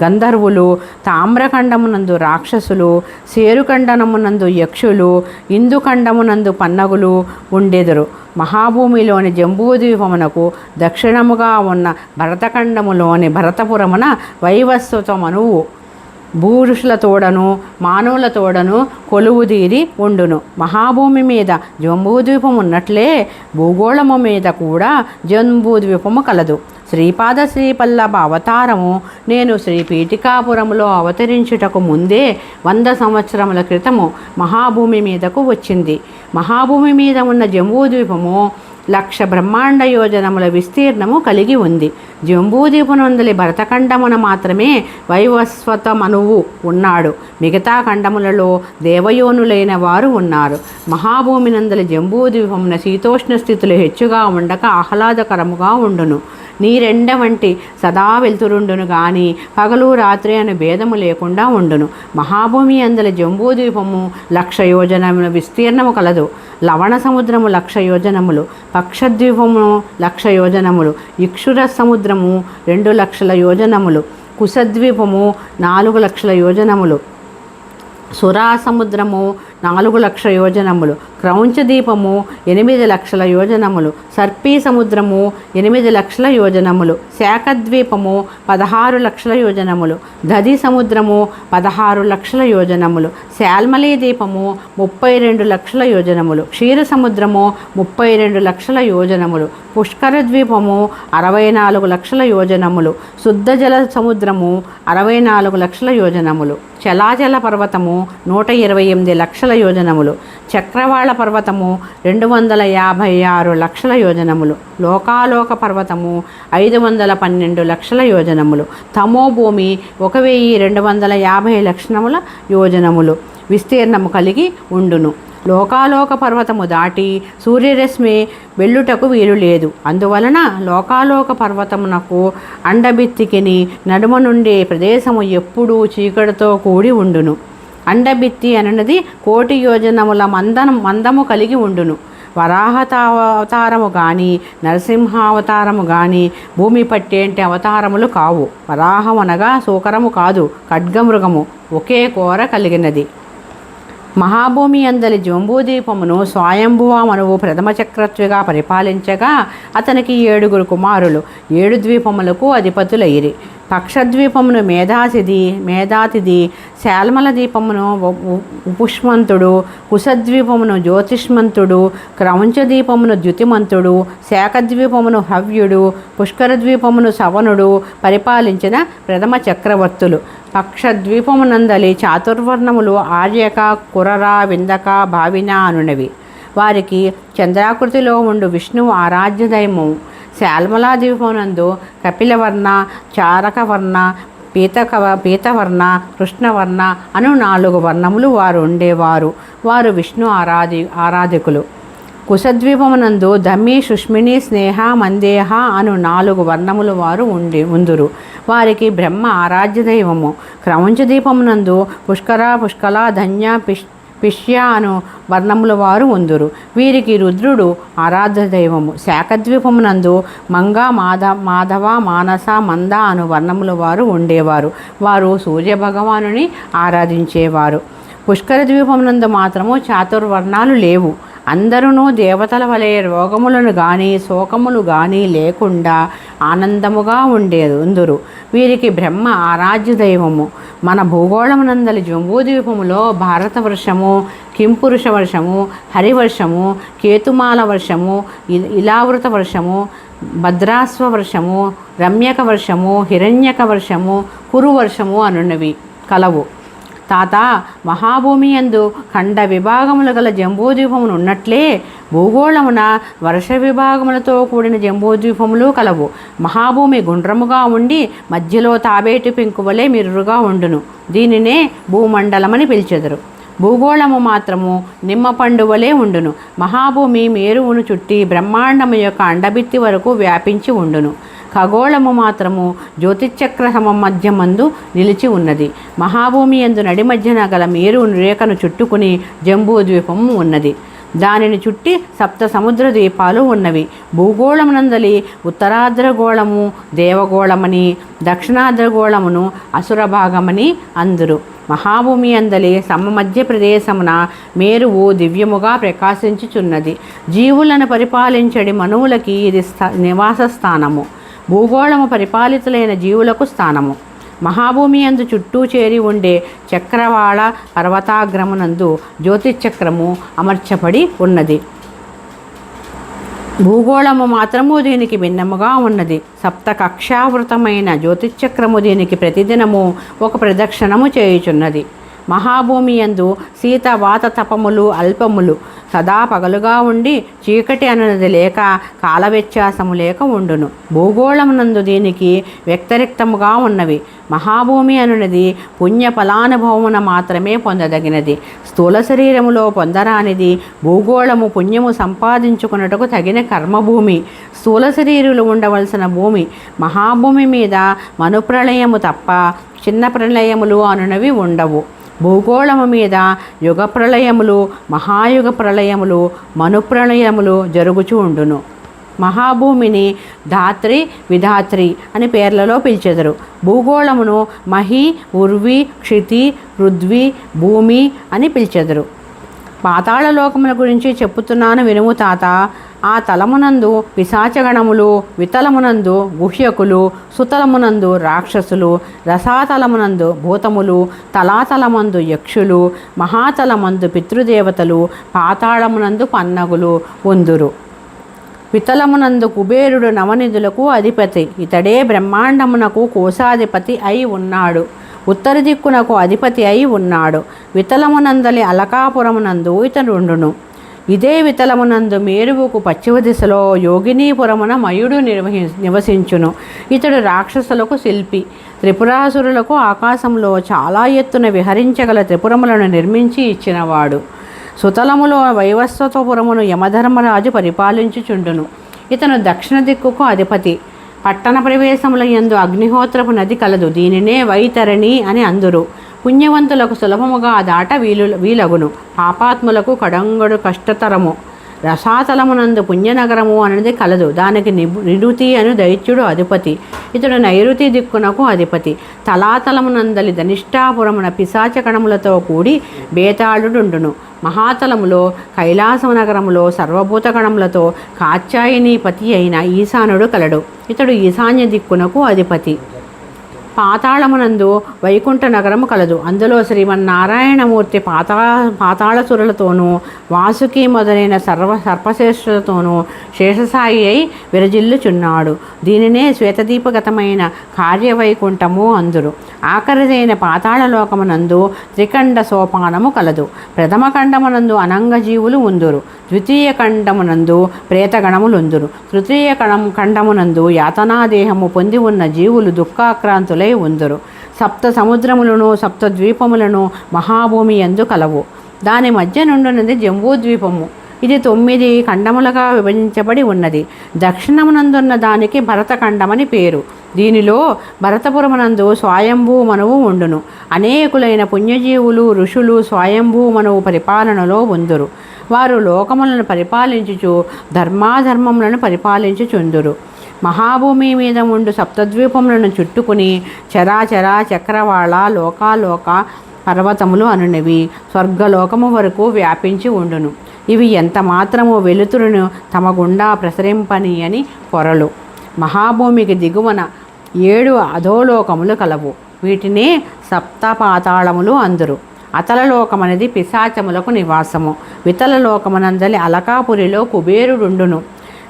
A: గంధర్వులు, తామ్రఖండమునందు రాక్షసులు, సేరుఖండమునందు యక్షులు, ఇందుఖండమునందు పన్నగులు ఉండెదరు. మహాభూమిలోని జంబూద్వీపమునకు దక్షిణముగా ఉన్న భరతఖండములోని భరతపురమున వైవస్వత మనువు భూరుషుల తోడను మానవుల తోడను కొలువుదీరి ఉండును. మహాభూమి మీద జంబూద్వీపం ఉన్నట్లే భూగోళము మీద కూడా జంబూద్వీపము కలదు. శ్రీపాద శ్రీపల్లభ అవతారము నేను శ్రీపీఠికాపురములో అవతరించుటకు ముందే 100 సంవత్సరముల క్రితము మహాభూమి మీదకు వచ్చింది. మహాభూమి మీద ఉన్న జంబూద్వీపము 1,00,000 బ్రహ్మాండ యోజనముల విస్తీర్ణము కలిగి ఉంది. జంబూద్వీపనందలి భరతఖండమున మాత్రమే వైవస్వత మనువు ఉన్నాడు. మిగతా ఖండములలో దేవయోనులైన వారు ఉన్నారు. మహాభూమి నందలి జంబూద్వీపమున శీతోష్ణ స్థితులు హెచ్చుగా ఉండక ఆహ్లాదకరముగా ఉండును. నీరెండ వంటి సదా వెలుతురుండును గాని పగలు రాత్రి అనే భేదము లేకుండా ఉండును. మహాభూమి అందలి జంబూద్వీపము 1,00,000 యోజనముల విస్తీర్ణము కలదు. లవణ సముద్రము 1,00,000 యోజనములు, పక్షద్వీపము 1,00,000 యోజనములు, ఇక్షుర సముద్రము 2,00,000 యోజనములు, కుశద్వీపము 4,00,000 యోజనములు, సురా సముద్రము 4,00,000 యోజనములు, క్రౌంచదీపము 8,00,000 యోజనములు, సర్పీ సముద్రము 8,00,000 యోజనములు, శాఖద్వీపము 16,00,000 యోజనములు, దధి సముద్రము 16,00,000 యోజనములు, శాల్మలీ ద్వీపము 32,00,000 యోజనములు, క్షీర సముద్రము 32,00,000 యోజనములు, పుష్కర ద్వీపము 64,00,000 యోజనములు, శుద్ధ జల సముద్రము 64,00,000 యోజనములు, చలాచల పర్వతము 128,00,000 యోజనములు, చక్రవాళ పర్వతము 256,00,000 యోజనములు, లోకాలోక పర్వతము 512,00,000 యోజనములు, తమోభూమి 1,250,00,000 యోజనములు విస్తీర్ణము కలిగి ఉండును. లోకాలోక పర్వతము దాటి సూర్యరశ్మి వెళ్ళుటకు వీలు లేదు. అందువలన లోకాలోక పర్వతమునకు అండబిత్తికిని నడుమ నుండి ప్రదేశము ఎప్పుడూ చీకటితో కూడి ఉండును. అండబిత్తి అనున్నది 1,000,000 యోజనముల మందము కలిగి ఉండును. వరాహతావతారము కానీ నరసింహావతారము కానీ భూమి పట్టేంటి అవతారములు కావు. వరాహం అనగా సూకరము కాదు, ఖడ్గమృగము, ఒకే కోర కలిగినది. మహాభూమి అందలి జంబూద్వీపమును స్వయంభువ మనువు ప్రథమ చక్రవర్తిగా పరిపాలించగా అతనికి 7 కుమారులు 7 ద్వీపములకు అధిపతులైరి. పక్షద్వీపమును మేధాతిథి, శాల్మల ద్వీపమును ఉపుష్మంతుడు, కుశద్వీపమును జ్యోతిష్మంతుడు, క్రౌంచద్వీపమును ద్యుతిమంతుడు, శాఖద్వీపమును హవ్యుడు, పుష్కర ద్వీపమును సవనుడు పరిపాలించిన ప్రథమ చక్రవర్తులు. పక్షద్వీపమునందలి చాతుర్వర్ణములు ఆర్యక, కురర, విందక, భావిన అనునవి. వారికి చంద్రాకృతిలో ఉండు విష్ణువు ఆరాధ్య దైవము. శాల్మలా ద్వీపమునందు కపిలవర్ణ, చారకవర్ణ, పీతవర్ణ, కృష్ణవర్ణ అను 4 వర్ణములు వారు ఉండేవారు. వారు విష్ణు ఆరాధకులు. కుశద్వీపమునందు ధమ్మి, సుష్మిని, స్నేహ, మందేహ అను 4 వర్ణములు వారు ఉందురు. వారికి బ్రహ్మ ఆరాధ్య దైవము. క్రౌంచదీపమునందు పుష్కల, ధన్య, పిష్య అను వర్ణముల వారు ఉందురు. వీరికి రుద్రుడు ఆరాధ్య దైవము. శాఖద్వీపమునందు మంగ, మాధవ, మానస, మంద అను వర్ణముల వారు ఉండేవారు. వారు సూర్యభగవానుని ఆరాధించేవారు. పుష్కర ద్వీపమునందు మాత్రము చాతుర్వర్ణాలు లేవు. అందరూ దేవతల వలె రోగములను గాని శోకములు గాని లేకుండా ఆనందముగా ఉందురు. వీరికి బ్రహ్మ ఆరాధ్య దైవము. మన భూగోళమునందలి జంబూద్వీపములో భారతవర్షము, కింపురుష వర్షము, హరివర్షము, కేతుమాల వర్షము, ఇలావృత వర్షము, భద్రాస్వ వర్షము, రమ్యక వర్షము, హిరణ్యక వర్షము, కురు వర్షము అనున్నవి కలవు. తాత, మహాభూమి యందు ఖండ విభాగములు గల జంబూద్వీపమును ఉన్నట్లే భూగోళమున వర్ష విభాగములతో కూడిన జంబూద్వీపములు కలవు. మహాభూమి గుండ్రముగా ఉండి మధ్యలో తాబేటి పెంకు వలె మిర్రుగా ఉండును. దీనినే భూమండలమని పిలిచెదరు. భూగోళము మాత్రము నిమ్మపండు వలె ఉండును. మహాభూమి మేరువును చుట్టి బ్రహ్మాండము యొక్క అండబిత్తి వరకు వ్యాపించి ఉండును. ఖగోళము మాత్రము జ్యోతిచక్ర మధ్యమందు నిలిచి ఉన్నది. మహాభూమి యందు నడి మధ్యన గల మేరు రేఖను చుట్టుకుని జంబూద్వీపము ఉన్నది. దానిని చుట్టి 7 సముద్ర ద్వీపాలు ఉన్నవి. భూగోళమునందలి ఉత్తరార్ధగోళము దేవగోళమని, దక్షిణార్ధగోళమును అసుర భాగమని అందురు. మహాభూమి అందలి సమమధ్య ప్రదేశమున మేరువు దివ్యముగా ప్రకాశించుచున్నది. జీవులను పరిపాలించడి మనువులకి ఇది నివాస స్థానము. భూగోళము పరిపాలితులైన జీవులకు స్థానము. మహాభూమి యందు చుట్టూ చేరి ఉండే చక్రవాళ పర్వతాగ్రమునందు జ్యోతిశ్చక్రము అమర్చబడి ఉన్నది. భూగోళము మాత్రము దీనికి భిన్నముగా ఉన్నది. సప్త కక్షావృతమైన జ్యోతిశ్చక్రము దీనికి ప్రతిదినము ఒక ప్రదక్షిణము చేయుచున్నది. మహాభూమి యందు శీత వాత తపములు అల్పములు సదా పగలుగా ఉండి చీకటి అనునది లేక కాల వ్యత్యాసము లేక ఉండును. భూగోళమునందు దీనికి వ్యక్తరిక్తముగా ఉన్నవి. మహాభూమి అనునది పుణ్య ఫలానుభవమున మాత్రమే పొందదగినది. స్థూల శరీరములో పొందరానిది. భూగోళము పుణ్యము సంపాదించుకున్నటకు తగిన కర్మభూమి. స్థూల శరీరులు ఉండవలసిన భూమి. మహాభూమి మీద మనుప్రళయము తప్ప చిన్న ప్రళయములు అనునవి ఉండవు. భూగోళము మీద యుగ ప్రళయములు, మహాయుగ ప్రళయములు, మనుప్రళయములు జరుగుచూ ఉండును. మహాభూమిని ధాత్రి, విధాత్రి అని పేర్లలో పిలిచెదరు. భూగోళమును మహి, ఉర్వి, క్షితి, పృథ్వీ, భూమి అని పిలిచెదరు. పాతాళ లోకముల గురించి చెప్పుతున్నాను వినుము తాత. ఆ తలమునందు పిశాచగణములు, వితలమునందు గుహ్యకులు, సుతలమునందు రాక్షసులు, రసాతలమునందు భూతములు, తలాతలమందు యక్షులు, మహాతలమందు పితృదేవతలు, పాతాళమునందు పన్నగులు ఉందురు. వితలమునందు కుబేరుడు నవనిధులకు అధిపతి. ఇతడే బ్రహ్మాండమునకు కోశాధిపతి అయి ఉన్నాడు. ఉత్తర దిక్కునకు అధిపతి అయి ఉన్నాడు. వితలమునందలి అలకాపురమునందు ఇతడుండును. ఇదే వితలమునందు మేరువుకు పశ్చిమ దిశలో యోగినీపురమున మయుడు నివసించును. ఇతడు రాక్షసులకు శిల్పి. త్రిపురాసురులకు ఆకాశంలో చాలా ఎత్తున విహరించగల త్రిపురములను నిర్మించి ఇచ్చినవాడు. సుతలములో వైవస్వతపురమును యమధర్మరాజు పరిపాలించుచుండును. ఇతను దక్షిణ దిక్కుకు అధిపతి. పట్టణ ప్రవేశముల యందు అగ్నిహోత్రపు నది కలదు. దీనినే వైతరణి అని అందురు. పుణ్యవంతులకు సులభముగా దాట వీలగును. పాపాత్ములకు కడంగడు కష్టతరము. రసాతలమునందు పుణ్యనగరము అనేది కలదు. దానికి నిరుతి అను దైత్యుడు అధిపతి. ఇతడు నైరుతి దిక్కునకు అధిపతి. తలాతలమునందలి ధనిష్టాపురమున పిశాచకణములతో కూడి బేతాళుడుండును. మహాతలములో కైలాస నగరములో సర్వభూతగణములతో కాత్యాయనీపతి అయిన ఈశానుడు కలడు. ఇతడు ఈశాన్య దిక్కునకు అధిపతి. పాతాళమునందు వైకుంఠ నగరము కలదు. అందులో శ్రీమన్నారాయణమూర్తి పాతాళసురులతోనూ వాసుకి మొదలైన సర్పశ్రేష్ఠులతోనూ శేషసాయి అయి విరజిల్లుచున్నాడు. దీనినే శ్వేతదీపగతమైన కార్యవైకుంఠము అందురు. ఆఖరిదైన పాతాళలోకమునందు త్రికండ సోపానము కలదు. ప్రథమ ఖండమునందు అనంగజీవులు ఉందురు. ద్వితీయ ఖండమునందు ప్రేతగణములుందురు. తృతీయ ఖండమునందు యాతనాదేహము పొంది ఉన్న జీవులు దుఃఖాక్రాంతులై ఉందురు. సప్త సముద్రములను సప్త ద్వీపములను మహాభూమి యందు కలవు. దాని మధ్య నుండున్నది జంబూద్వీపము. ఇది 9 ఖండములుగా విభజించబడి ఉన్నది. దక్షిణమునందున్న దానికి భరతఖండమని పేరు. దీనిలో భరతపురమునందు స్వయంభూ మనువు ఉండును. అనేకులైన పుణ్యజీవులు ఋషులు స్వయంభూ మనువు పరిపాలనలో ఉందురు. వారు లోకములను పరిపాలించుచు ధర్మాధర్మములను పరిపాలించుచుందురు. మహాభూమి మీద ఉండు సప్తద్వీపములను చుట్టుకుని చరాచర చక్రవాళ లోకాలోక పర్వతములు అనునవి స్వర్గలోకము వరకు వ్యాపించి ఉండును. ఇవి ఎంత మాత్రము వెలుతురును తమ గుండా ప్రసరింపని అని పొరలు. మహాభూమికి దిగువన 7 అధోలోకములు కలవు. వీటినే సప్తపాతాళములు అందురు. అతలలోకమనేది పిశాచములకు నివాసము. వితలలోకమనందలి అలకాపురిలో కుబేరుడుండును.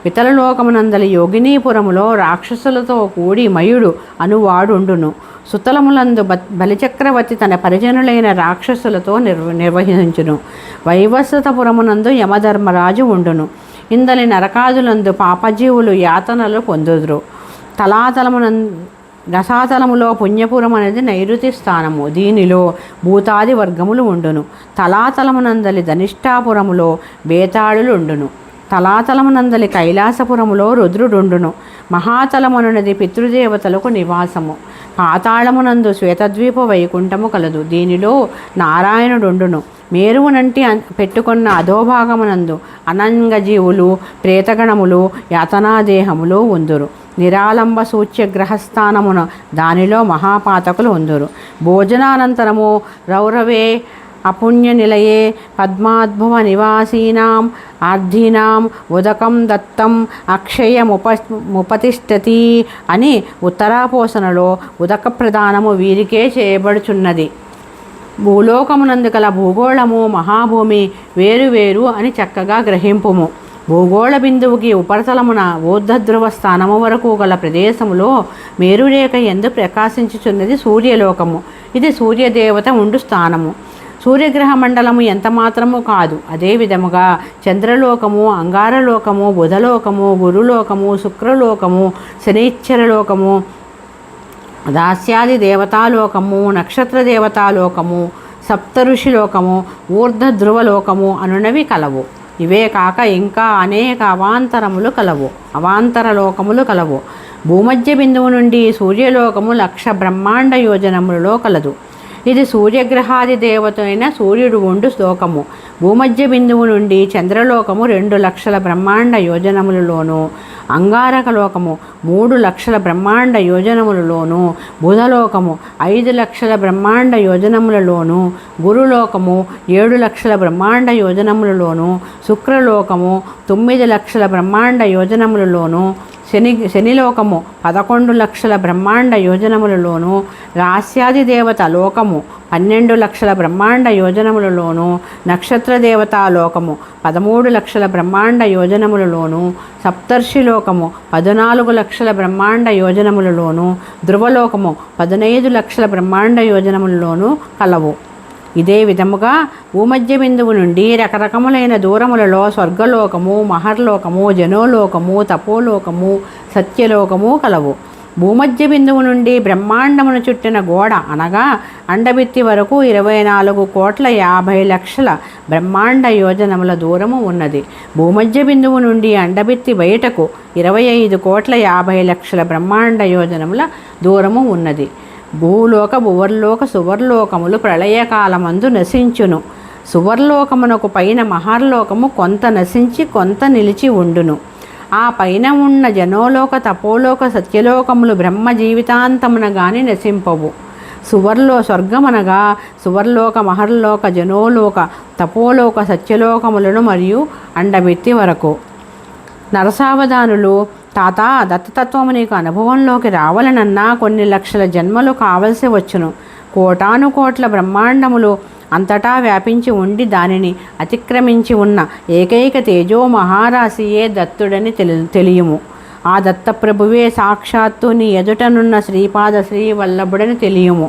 A: వితలలోకమునందలి యోగినీపురములో రాక్షసులతో కూడి మయుడు అనువాడుండును. సుతలములందు బలిచక్రవర్తి తన పరిజనులైన రాక్షసులతో నిర్వహించును. వైవస్వతపురమునందు యమధర్మరాజు ఉండును. ఇందలి నరకాదులందు పాపజీవులు యాతనలు పొందుదురు. రసాతలములో పుణ్యపురం అనేది నైరుతి స్థానము. దీనిలో భూతాది వర్గములు ఉండును. తలాతలమునందలి ధనిష్టాపురములో బేతాళులుండును. తలాతలమునందలి కైలాసపురములో రుద్రుడుండును. మహాతలమునది పితృదేవతలకు నివాసము. పాతాళమునందు శ్వేతద్వీప వైకుంఠము కలదు. దీనిలో నారాయణుడుండును. మేరువునంటి పెట్టుకున్న అధోభాగమునందు అనంగజీవులు ప్రేతగణములు యాతనాదేహములు ఉందురు. నిరాలంబ సూచ్య గ్రహస్థానమున దానిలో మహాపాతకులు ఉందురు. భోజనానంతరము రౌరవే అపుణ్యనిలయే పద్మాద్భువ నివాసీనాం ఆర్ధీనాం ఉదకం దత్తం అక్షయముపతిష్టతి అని ఉత్తరాపోసనలో ఉదక ప్రదానము వీరికే చేయబడుచున్నది. భూలోకమునందు గల భూగోళము మహాభూమి వేరువేరు అని చక్కగా గ్రహింపుము. భూగోళ బిందువుకి ఉపరితలమున ఊర్ధధ్రువ స్థానము వరకు గల ప్రదేశములో మేరురేఖ ఎందు ప్రకాశించుచున్నది సూర్యలోకము. ఇది సూర్యదేవత ఉండు స్థానము. సూర్యగ్రహ మండలము ఎంత మాత్రము కాదు. అదే విధముగా చంద్రలోకము, అంగారలోకము, బుధలోకము, గురులోకము, శుక్రలోకము, శనీశ్చరలోకము, దాస్యాది దేవతాలోకము, నక్షత్ర దేవతాలోకము, సప్తఋషిలోకము, ఊర్ధధ్రువలోకము అనునవి కలవు. ఇవే కాక ఇంకా అనేక అవాంతరలోకములు కలవు. భూమధ్య బిందువు నుండి సూర్యలోకము 1,00,000 బ్రహ్మాండ యోజనములలో కలదు. ఇది సూర్యగ్రహాది దేవత అయిన సూర్యుడు ఉండు లోకము. భూమధ్య బిందువు నుండి చంద్రలోకము 2,00,000 బ్రహ్మాండ యోజనములలోను, అంగారకలోకము 3,00,000 బ్రహ్మాండ యోజనములలోను, బుధలోకము 5,00,000 బ్రహ్మాండ యోజనములలోను, గురులోకము 7,00,000 బ్రహ్మాండ యోజనములలోను, శుక్రలోకము 9,00,000 బ్రహ్మాండ యోజనములలోను, శనిలోకము 11,00,000 బ్రహ్మాండ యోజనములలోను, రాస్యాది దేవత లోకము 12,00,000 బ్రహ్మాండ యోజనములలోను, నక్షత్ర దేవతా లోకము 13,00,000 బ్రహ్మాండ యోజనములలోను, సప్తర్షిలోకము 14,00,000 బ్రహ్మాండ యోజనములలోను, ధ్రువలోకము 15,00,000 బ్రహ్మాండ యోజనములలోను కలవు. ఇదే విధముగా భూమధ్య బిందువు నుండి రకరకములైన దూరములలో స్వర్గలోకము, మహర్లోకము, జనోలోకము, తపోలోకము, సత్యలోకము కలవు. భూమధ్య బిందువు నుండి బ్రహ్మాండమును చుట్టిన గోడ అనగా అండబిత్తి వరకు 24,50,00,000 బ్రహ్మాండ యోజనముల దూరము ఉన్నది. భూమధ్య బిందువు నుండి అండబిత్తి బయటకు 25,50,00,000 బ్రహ్మాండ యోజనముల దూరము ఉన్నది. భూలోక భువర్లోక సువర్లోకములు ప్రళయకాలమందు నశించును. సువర్లోకమునకు పైన మహర్లోకము కొంత నశించి కొంత నిలిచి ఉండును. ఆ పైన ఉన్న జనోలోక, తపోలోక, సత్యలోకములు బ్రహ్మ జీవితాంతమున గాని నశింపవు. స్వర్గమనగా సువర్లోక, మహర్లోక, జనోలోక, తపోలోక, సత్యలోకములను మరియు అండబెత్తి వరకు. నరసావధానులు, తాత దత్తతత్వము నీకు అనుభవంలోకి రావాలనన్నా కొన్ని లక్షల జన్మలు కావలసి వచ్చును. కోటానుకోట్ల బ్రహ్మాండములు అంతటా వ్యాపించి ఉండి దానిని అతిక్రమించి ఉన్న ఏకైక తేజో మహారాశియే దత్తుడని తెలియము. ఆ దత్తప్రభువే సాక్షాత్తు నీ ఎదుటనున్న శ్రీపాద శ్రీవల్లభుడని తెలియము.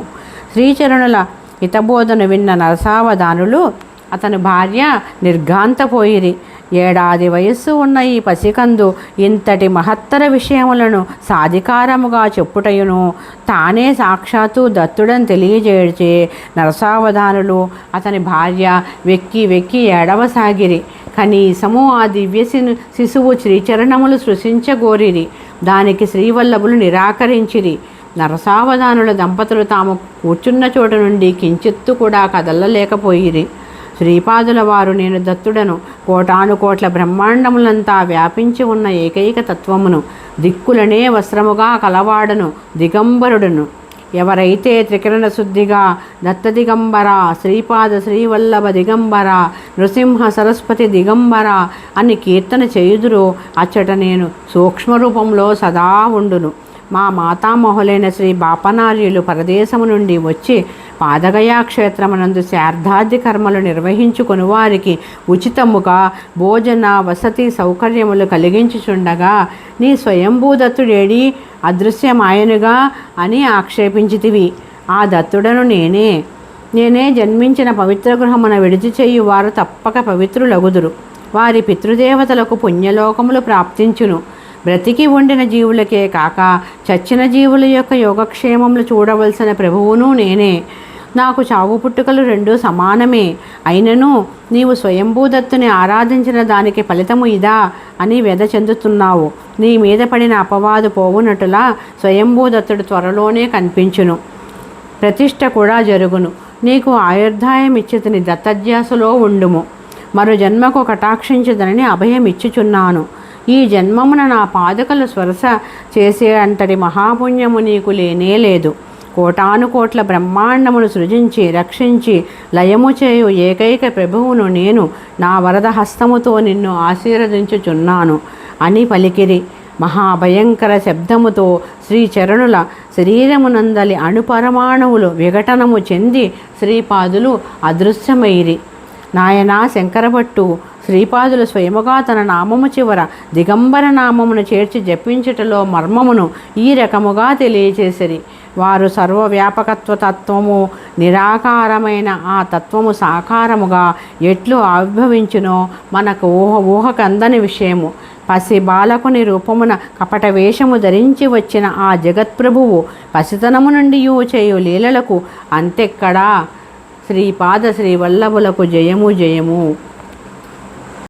A: శ్రీచరణుల హితబోధను విన్న నరసావధానులు అతని భార్య నిర్ఘాంతపోయిరి. 7 ఏడాది వయస్సు ఉన్న ఈ పసికందు ఇంతటి మహత్తర విషయములను సాధికారముగా చెప్పుటయును తానే సాక్షాత్తు దత్తుడని తెలియజేయచే నరసావధానులు అతని భార్య వెక్కి వెక్కి ఏడవసాగిరి. కనీసము ఆ దివ్య శిశువు శ్రీచరణములు సృశించగోరిరి. దానికి శ్రీవల్లభులు నిరాకరించిరి. నరసావధానుల దంపతులు తాము కూర్చున్న చోటు నుండి కించిత్తు కూడా కదలలేకపోయిరి. శ్రీపాదుల వారు, నేను దత్తుడను, కోటానుకోట్ల బ్రహ్మాండములంతా వ్యాపించి ఉన్న ఏకైక తత్వమును, దిక్కులనే వస్త్రముగా కలవాడను, దిగంబరుడును. ఎవరైతే త్రికరణ శుద్ధిగా దత్త దిగంబర, శ్రీపాద శ్రీవల్లభ దిగంబర, నృసింహ సరస్వతి దిగంబర అని కీర్తన చేయుదురో అచ్చట నేను సూక్ష్మరూపంలో సదా ఉండును. మా మాతామహులైన శ్రీ బాపనార్యులు పరదేశము నుండి వచ్చి పాదగయా క్షేత్రమునందు శార్ధాది కర్మలు నిర్వహించుకుని వారికి ఉచితముగా భోజన వసతి సౌకర్యములు కలిగించుచుండగా నీ స్వయంభూదత్తుడేడి అదృశ్యమాయనుగా అని ఆక్షేపించితివి. ఆ దత్తుడను నేనే జన్మించిన పవిత్ర గృహమున విడిచి చేయు వారు తప్పక పవిత్రులగుదురు. వారి పితృదేవతలకు పుణ్యలోకములు ప్రాప్తించును. బ్రతికి ఉండిన జీవులకే కాక చచ్చిన జీవుల యొక్క యోగక్షేమములు చూడవలసిన ప్రభువును నేనే. నాకు చావు పుట్టుకలు రెండూ సమానమే. అయినను నీవు స్వయంభూదత్తుని ఆరాధించిన దానికి ఫలితము ఇదా అని వ్యధ చెందుతున్నావు. నీ మీద పడిన అపవాదు పోవునట్టులా స్వయంభూదత్తుడు త్వరలోనే కనిపించును. ప్రతిష్ట కూడా జరుగును. నీకు ఆయుర్దాయం ఇచ్చితిని, దత్తధ్యాసలో ఉండుము. మరో జన్మకు కటాక్షించదనని అభయం ఇచ్చుచున్నాను. ఈ జన్మమున నా పాదుకలు స్వరస చేసే అంతటి మహాపుణ్యము నీకు లేనే లేదు. కోటాను కోట్ల బ్రహ్మాండమును సృజించి రక్షించి లయము చేయు ఏకైక ప్రభువును నేను నా వరద హస్తముతో నిన్ను ఆశీర్వదించుచున్నాను అని పలికిరి. మహాభయంకర శబ్దముతో శ్రీచరణుల శరీరమునందలి అణుపరమాణువులు విఘటనము చెంది శ్రీపాదులు అదృశ్యమైరి. నాయనా శంకరభట్టు శ్రీపాదులు స్వయముగా తన నామము చివర దిగంబర నామమును చేర్చి జపించుటలో మర్మమును ఈ రకముగా తెలియచేసిరి. వారు సర్వవ్యాపకత్వ తత్వము నిరాకారమైన ఆ తత్వము సాకారముగా ఎట్లు ఆవిర్భవించునో మనకు ఊహకందని విషయము. పసి బాలకుని రూపమున కపట వేషము ధరించి వచ్చిన ఆ జగత్ప్రభువు పసితనము నుండి చేయు లీలలకు అంతెక్కడా. శ్రీపాద శ్రీవల్లభులకు జయము జయము.